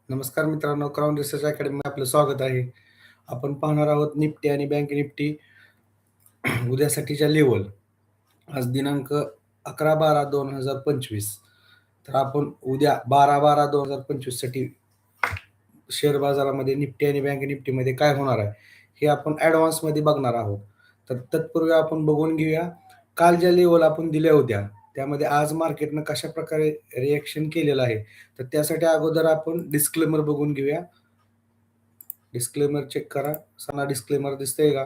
नमस्कार मित्रांनो, crown research अकॅडमीमध्ये आपलं स्वागत आहे. आपण पाहणार आहोत निफ्टी आणि बँक निफ्टी उद्यासाठीच्या लेवल. आज दिनांक 11/12/2025. तर आपण उद्या 12/12/2025 साठी शेअर बाजारामध्ये निफ्टी आणि बँक निफ्टीमध्ये काय होणार आहे, हे आपण ॲडव्हान्समध्ये बघणार आहोत. तर तत्पूर्वी आपण बघून घेऊया, काल ज्या लेवल आपण दिल्या होत्या, त्यामध्ये आज मार्केटनं कशाप्रकारे रिएक्शन केलेलं आहे. तर त्यासाठी अगोदर आपण डिस्क्लेमर बघून घेऊया. डिस्क्लेमर चेक करा. सांगा डिस्क्लेमर दिसतंय का?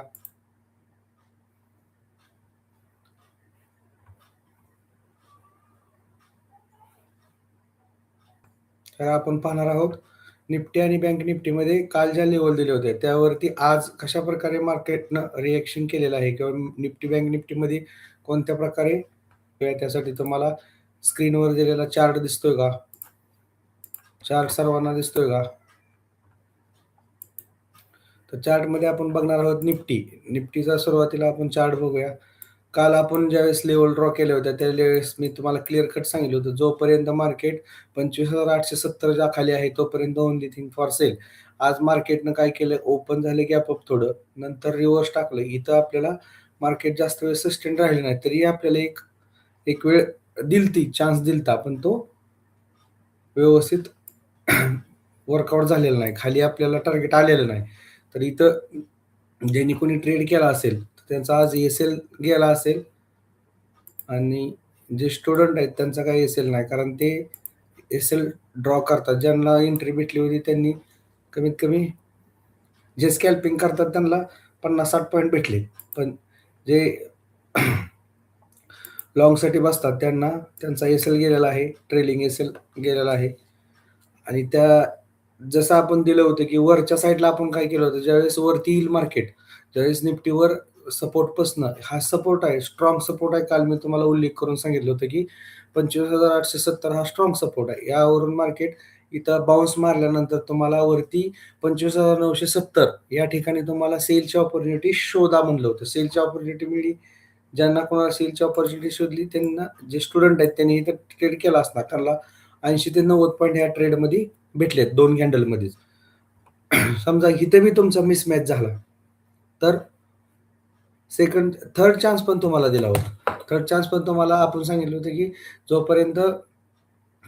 तर आपण पाहणार आहोत निफ्टी आणि बँक निफ्टीमध्ये काल ज्या लेवल दिले होते त्यावरती आज कशा प्रकारे मार्केटनं रिएक्शन केलेलं आहे किंवा निफ्टी बँक निफ्टीमध्ये कोणत्या प्रकारे त्यासाठी तुम्हाला स्क्रीनवर दिलेला चार्ट दिसतोय का? चार्ट सर्वांना दिसतोय का? तर चार्टमध्ये आपण बघणार आहोत निफ्टीचा सुरुवातीला आपण चार्ट बघूया. काल आपण ज्यावेळेस लेवल ड्रॉ केल्या होत्या त्यावेळेस मी तुम्हाला क्लिअर कट सांगितलं होतं, जोपर्यंत मार्केट 25,870 च्या खाली आहे तोपर्यंत ओन्ली थिंग फॉर सेल. आज मार्केटनं काय केलं, ओपन झाले गॅप अप थोडं, नंतर रिव्हर्स टाकलं. इथं आपल्याला मार्केट जास्त वेळ सस्टेन राहिले नाही, तरी आपल्याला एक एक वेळ चान्स दिलता, पण तो व्यवस्थित वर्कआउट झालेला नाही. खाली आपल्याला टार्गेट आलेलं नाही. तर इथं ज्यांनी कोणी ट्रेड केला असेल तर त्यांचा आज एस-एल गेला असेल आणि जे स्टुडंट आहेत त्यांचा काही एस-एल नाही, कारण ते एस-एल ड्रॉ करतात. ज्यांना एंट्री भेटली होती त्यांनी कमीत कमी जे स्कॅल्पिंग करतात त्यांना 50-60 पॉईंट भेटले. पण जे लॉंगसाठी बसतात त्यांना त्यांचा एस-एल गेलेला आहे, ट्रेलिंग एस-एल गेलेला आहे. आणि त्या जसं आपण दिलं होतं, की वरच्या साईडला आपण काय केलं होतं, ज्यावेळेस वरती येईल मार्केट, ज्यावेळेस निफ्टीवर सपोर्टपासनं हा सपोर्ट आहे, स्ट्राँग सपोर्ट आहे. काल मी तुम्हाला उल्लेख करून सांगितलं होतं, की 25,870 हा स्ट्राँग सपोर्ट आहे. यावरून मार्केट इथं बाउन्स मारल्यानंतर तुम्हाला वरती 25,970 या ठिकाणी तुम्हाला सेलची अपॉर्च्युनिटी शोधा म्हणलं होतं. सेलची अपॉर्च्युनिटी मिळली. ज्यांना कोणाला सेलची अपॉर्च्युनिटी शोधली त्यांना, जे स्टुडंट आहेत त्यांनी इथं ट्रेड केला असणार, त्यांना 80 ते 90 पॉईंट ह्या ट्रेडमध्ये भेटलेत 2 कॅन्डलमध्येच. समजा इथे बी तुमचा मिसमॅच झाला, तर थर्ड चान्स पण तुम्हाला दिला होता. थर्ड चान्स पण तुम्हाला आपण सांगितलं होतं, की जोपर्यंत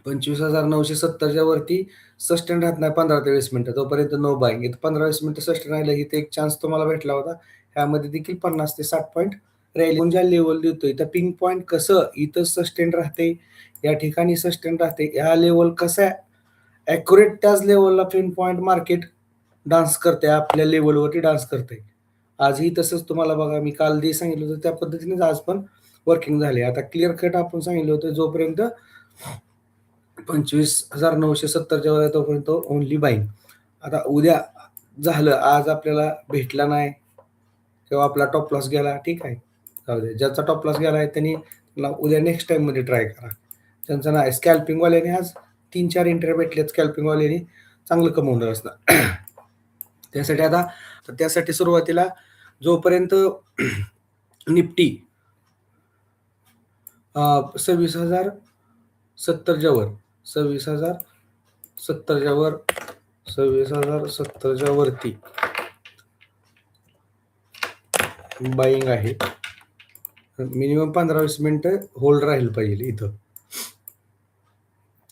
25,970 वरती सस्टेन राहत नाही 15 ते 20 मिनिटं, तोपर्यंत नो बायिंग. इथं 15-20 मिनिटं सस्टेन राहिलं, इथे एक चान्स तुम्हाला भेटला होता. ह्यामध्ये देखील 50 ते 60 पॉईंट राहिले. ज्या लेवल देतोय तर पिंक पॉईंट कसं इथं सस्टेन राहते, या ठिकाणी सस्टेन राहते. ह्या लेवल कसं ॲक्युरेट त्याच लेवलला पिन पॉईंट मार्केट डान्स करते, आपल्या लेवलवरती डान्स करते. आजही तसंच तुम्हाला बघा, मी काल जे सांगितलं होतं त्या पद्धतीनेच आज पण वर्किंग झाले. आता क्लिअर कट आपण सांगितलं होतं, जोपर्यंत 25,970 वर आहे तोपर्यंत ओन्ली बाईंग. आता उद्या झालं, आज आपल्याला भेटला नाही किंवा आपला टॉप लॉस गेला, ठीक आहे, जाऊ दे. ज्याचा टॉप लॉस गेला आहे त्यांनी उद्या नेक्स्ट टाइममध्ये ट्राय करा. त्यांचं नाही, स्कॅल्पिंगवाल्याने आज 3-4 एंट्री भेटल्यात, स्कॅल्पिंगवाल्याने चांगलं कमवलं असतं. त्यासाठी सुरुवातीला जोपर्यंत निफ्टी 26,070 वर 26,070 वर 26,070 वरती बाईंग आहे, मिनिमम 15-20 मिनिटं होल्ड राहील पाहिजे इथं.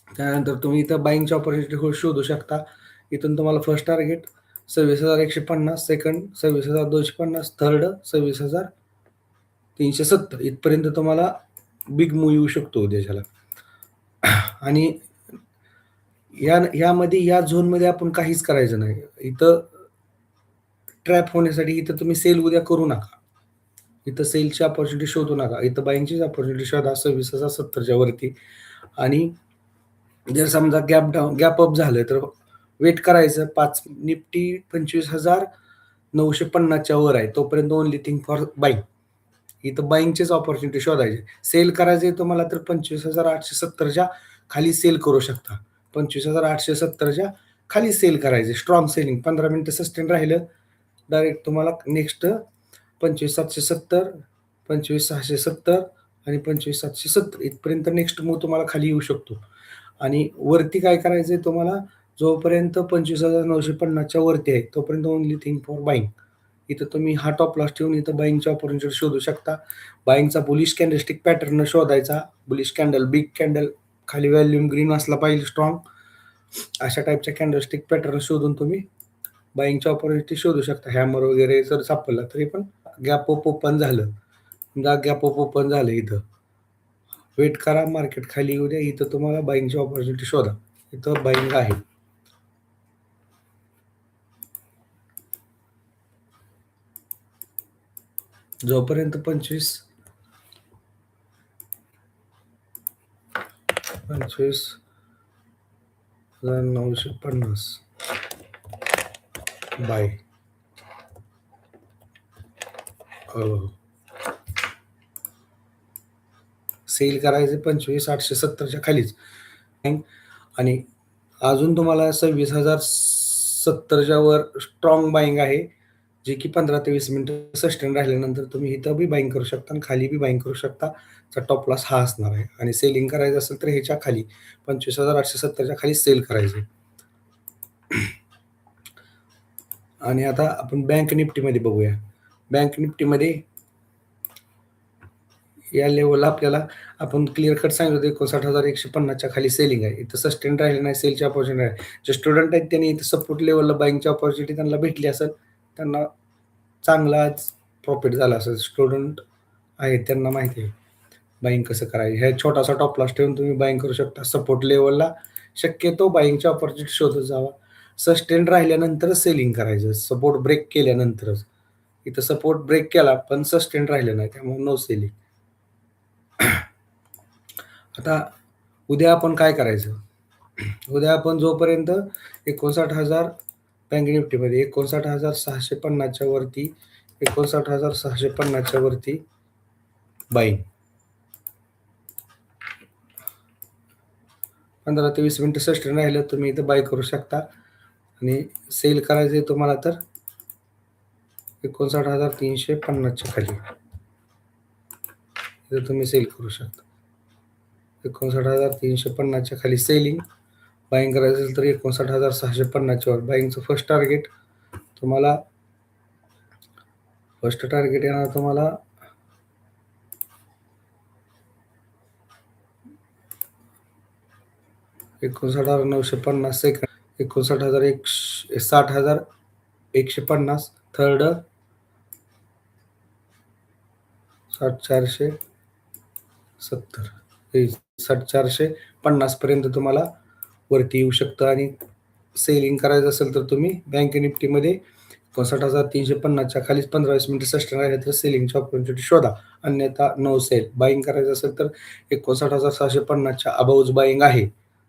त्यानंतर तुम्ही इथं बाईंगची ऑपॉर्च्युनिटी शोधू शकता. इथून तुम्हाला फर्स्ट टार्गेट 26,150, सेकंड 26,250, थर्ड 26,370 इथपर्यंत तुम्हाला बिग मूव्ह येऊ शकतो उद्याच्याला. आणि यामध्ये या झोनमध्ये आपण काहीच करायचं नाही. इथं ट्रॅप होण्यासाठी इथं तुम्ही सेल उद्या करू नका. इथं सेलची अपॉर्च्युनिटी शोधू नका. इथं बाईंगचीच अपॉर्च्युनिटी शोधा 26,070 वरती. आणि जर समजा गॅप अप झालं तर वेट करायचं. निफ्टी 25,950 वर आहे तोपर्यंत ओन्ली थिंग फॉर बाईंग. इथं बाईंगचीच अपॉर्च्युनिटी शोधायची. सेल करायचे तुम्हाला तर 25,870 खाली सेल करू शकता. 25,870 खाली सेल करायचे. स्ट्रॉंग सेलिंग 15 मिनिटं सस्टेन राहिलं, डायरेक्ट तुम्हाला नेक्स्ट 25,770, 25,670 आणि 25,770 इथपर्यंत नेक्स्ट मूव्ह तुम्हाला खाली येऊ शकतो. आणि वरती काय करायचंय तुम्हाला, जोपर्यंत 25,950च्या वरती आहे, तोपर्यंत ओन्ली थिंग फॉर बायिंग. इथं तुम्ही हा टॉप लॉस ठेवून इथं बायिंगची अपॉर्च्युनिटी शोधू शकता. बायिंगचा बुलिश कॅन्डलस्टिक पॅटर्न शोधायचा. बुलिश कॅन्डल, बिग कॅन्डल, खाली व्हॉल्यूम ग्रीन असला पाहिजे स्ट्राँग. अशा टाईपच्या कॅन्डलस्टिक पॅटर्न शोधून तुम्ही बायिंगची अपॉर्च्युनिटी शोधू शकता. हॅमर वगैरे जर सापडला तरी पण गॅप अप ओपन झालं. समजा गॅप अप ओपन झालं इथं. वेट करा, मार्केट खाली येऊ द्या. इथं तुम्हाला बायिंगची अपॉर्च्युनिटी शोधा. इथं बायिंग आहे. जोपर्यंत 25,950 बाय. सेल करायचे 25,870च्या खालीच. आणि अजून तुम्हाला 26,070च्या वर स्ट्रॉंग बायिंग आहे, जे की 15 ते 20 मिनिटं सस्टेन राहिल्यानंतर तुम्ही इथं बी बायिंग करू शकता आणि खाली बी बायिंग करू शकता. टॉप लॉस हा असणार आहे. आणि सेलिंग करायचं असेल तर ह्याच्या खाली 25,870च्या खाली सेल करायचे. आणि आता आपण बँक निफ्टीमध्ये बघूया. बँक निफ्टीमध्ये या लेवलला आपल्याला आपण क्लिअर कट सांगितलं होतं 59,150च्या खाली सेलिंग आहे. इथं सस्टेन राहिलं नाही, सेलची अपॉर्च्युनिटी आहे. जे स्टुडंट आहेत त्यांनी इथं सपोर्ट लेवलला बायिंगची अपॉर्च्युनिटी त्यांना भेटली असेल, त्यांना चांगलाच प्रॉफिट झाला असेल. स्टुडंट आहेत त्यांना माहिती आहे बायिंग कसं करायचं. हे छोटासा टॉप लॉस ठेवून तुम्ही बायिंग करू शकता. सपोर्ट लेवलला शक्यतो बायिंगची अपॉर्च्युनिटी शोधत जावा. सस्टेन राहिल्यानंतरच सेलिंग करायचं. सपोर्ट ब्रेक केल्यानंतरच. इथं सपोर्ट ब्रेक केला पण सस्टेन राहिलं नाही, त्यामुळे नो सेलिंग. आता उद्या आपण काय करायचं? उद्या आपण जोपर्यंत 59,000 बँक निफ्टीमध्ये 59,650च्या वरती 59,650च्या वरती बाईंग. 15 ते 20 मिनिटं सस्टेन राहिलं तुम्ही इथं बाय करू शकता. आणि सेल करायचे तुम्हाला तर 59,350च्या खाली इथं तुम्ही सेल करू शकता. 59,350च्या खाली सेलिंग. बाईंग करायचं असेल तर 59,650च्या वर बाईंगचं फर्स्ट टार्गेट येणार तुम्हाला 59,950 सेकंड, 60,150 थर्ड, 60,470 60,450 पर्यंत तुम्हाला वरती येऊ शकतं. आणि सेलिंग करायचं असेल तर तुम्ही बँक निफ्टीमध्ये 59,350च्या खालीच 15-20 मिनिटं सस्टेन राहिले तर सेलिंगची ऑपॉर्च्युनिटी शोधा. अन्यथा नो सेल. बाईंग करायचं असेल तर 59,650च्या अबाउज बाईंग आहे,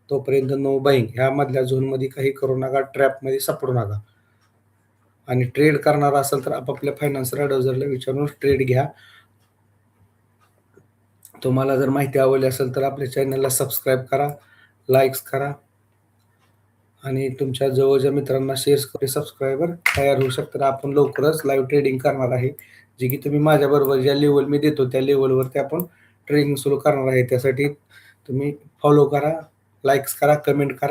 तोपर्यंत नो बाईंग. ह्यामधल्या झोनमध्ये काही करू नका, ट्रॅपमध्ये सापडू नका. आणि ट्रेड करणार असेल तर आपापल्या फायनान्शियल ॲडवायझरला विचारून ट्रेड घ्या. तुम्हाला जर माहिती आवडली असेल तर आपल्या चॅनलला सबस्क्राईब करा, लाईक्स करा आणि तुमच्या जवळच्या मित्रांना शेअर करा. सबस्क्रायबर तयार होऊ शकतात. आपण लवकरच लाईव्ह ट्रेडिंग करणार आहे, जे की तुम्ही माझ्याबरोबर ज्या लेवल मी देतो त्या लेवलवरती आपण ट्रेडिंग सुरू करणार आहे. त्यासाठी तुम्ही फॉलो करा, लाईक्स करा, कमेंट करा.